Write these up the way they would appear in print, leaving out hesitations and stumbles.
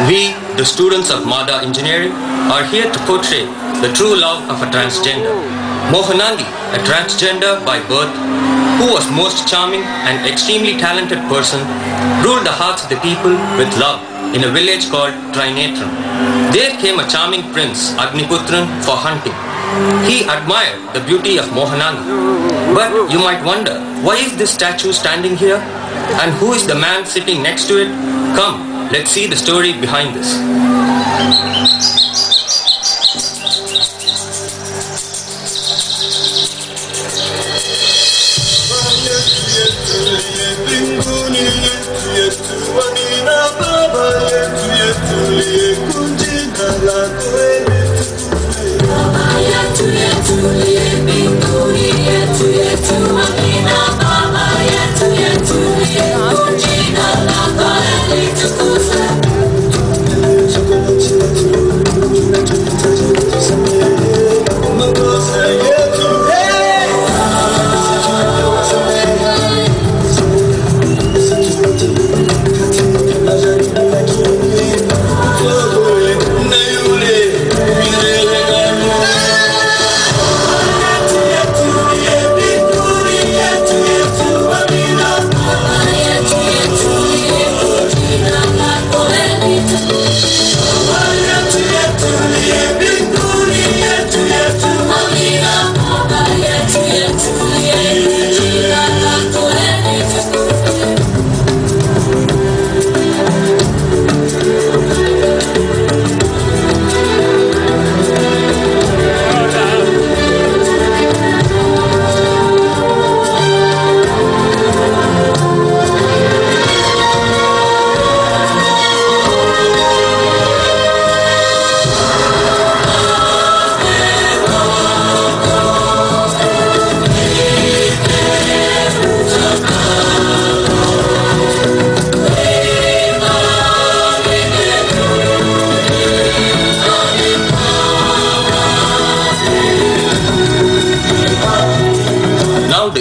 We, the students of Mada Engineering, are here to portray the true love of a transgender. Mohanangi, a transgender by birth, who was most charming and extremely talented person, ruled the hearts of the people with love in a village called Trinatram. There came a charming prince, Agniputran, for hunting. He admired the beauty of Mohanangi. But you might wonder, why is this statue standing here? And who is the man sitting next to it? Come, let's see the story behind this.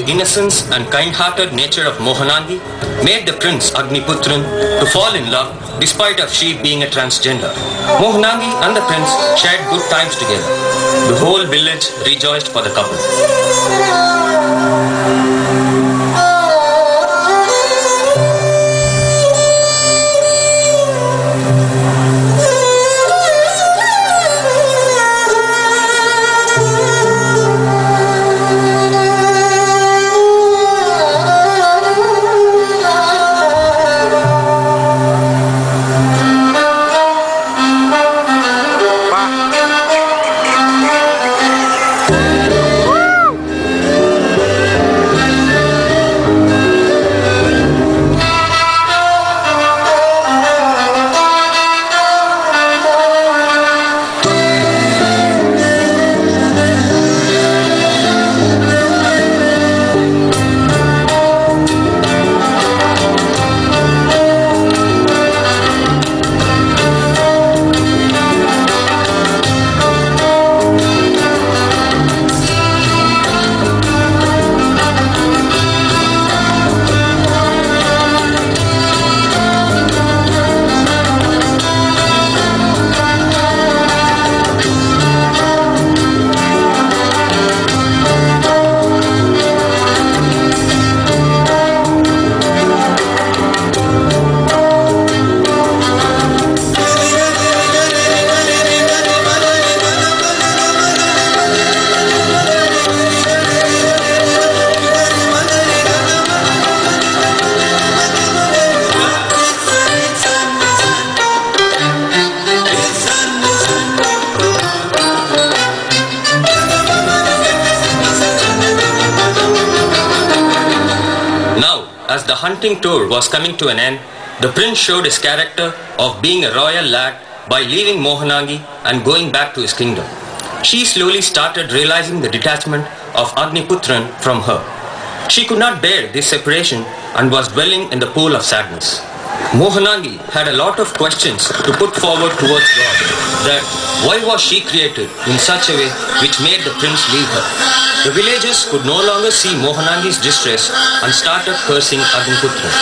Innocence and kind-hearted nature of Mohanangi made the prince Agniputran to fall in love despite of she being a transgender. Mohanangi and the prince shared good times together. The whole village rejoiced for the couple. As the hunting tour was coming to an end, the prince showed his character of being a royal lad by leaving Mohanangi and going back to his kingdom. She slowly started realizing the detachment of Agniputran from her. She could not bear this separation and was dwelling in the pool of sadness. Mohanangi had a lot of questions to put forward towards God, that why was she created in such a way which made the prince leave her. The villagers could no longer see Mohanangi's distress and started cursing Agniputran.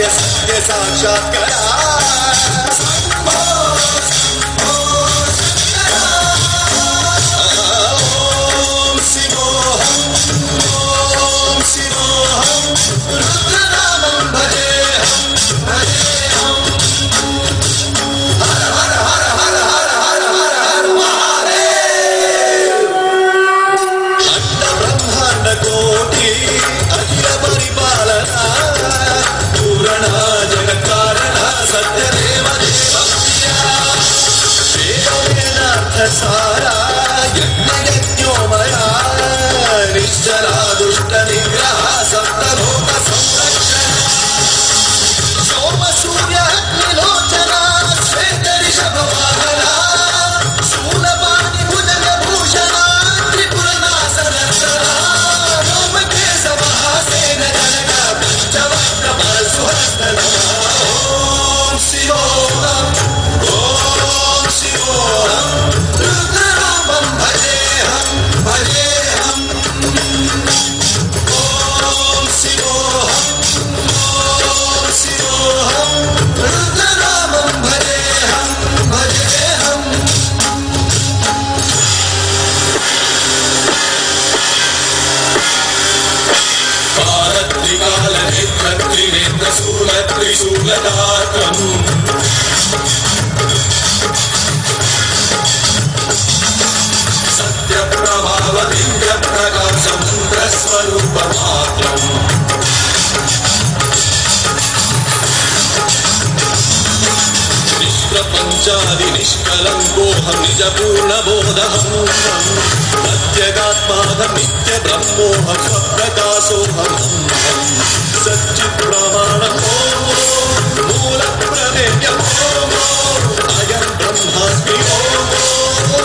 सत्य साक्षात्कार सारा यज्ञोमया निश्चला दुष्ट निग्रह सप्तलोक संरक्षण सोम सूर्य अग्निलोचना श्वेत ऋषभ वाहना शूलपाणि भुजग भूषणा त्रिपुरनाशनर्शना रोम केशवः सेन जनक पंचवक्त्र परशुहस्तनः ओम शिवोऽहम् ओम शिवोऽहम् त्रिशूलदातम् सत्यप्रभाव दिव्यप्रकाशमन्त्रस्वरूपमात्रम् निष्प्रपञ्चादि निष्कलङ्कोऽहं निजपूर्णबोधहम् प्रत्यगात्माहं नित्यब्रह्मोऽहं स्वप्रकाशोऽहम् सच्चित्प्रमाणम् मूलप्रमेयम् अयं ब्रह्मास्मि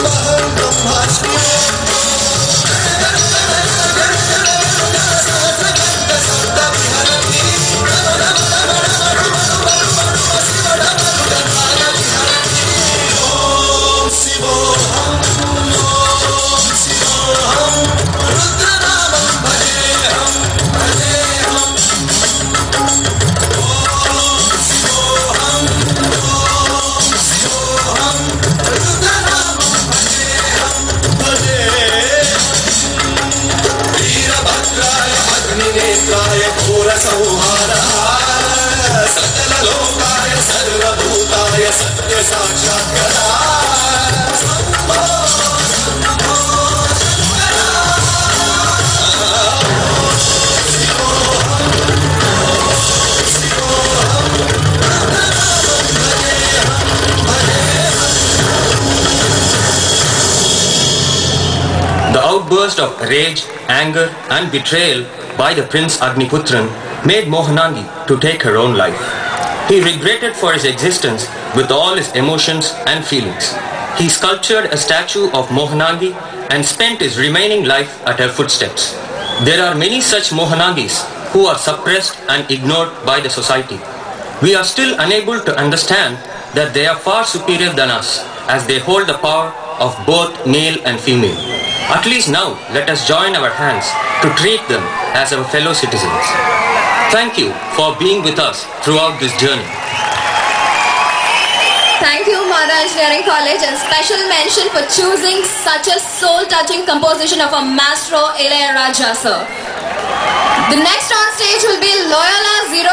अहं ब्रह्मास्मि सकललोकाय सर्वभूताय सत्य साक्षात्कार The outburst of rage, anger and betrayal by the Prince Agniputran made Mohanangi to take her own life. He regretted for his existence with all his emotions and feelings. He sculptured a statue of Mohanangi and spent his remaining life at her footsteps. There are many such Mohanangis who are suppressed and ignored by the society. We are still unable to understand that they are far superior than us, as they hold the power of both male and female. At least now, let us join our hands to treat them as our fellow citizens. Thank you for being with us throughout this journey. Thank you, Mara Engineering College, and special mention for choosing such a soul-touching composition of a Maestro Ilayaraja, sir. The next on stage will be Loyola 0.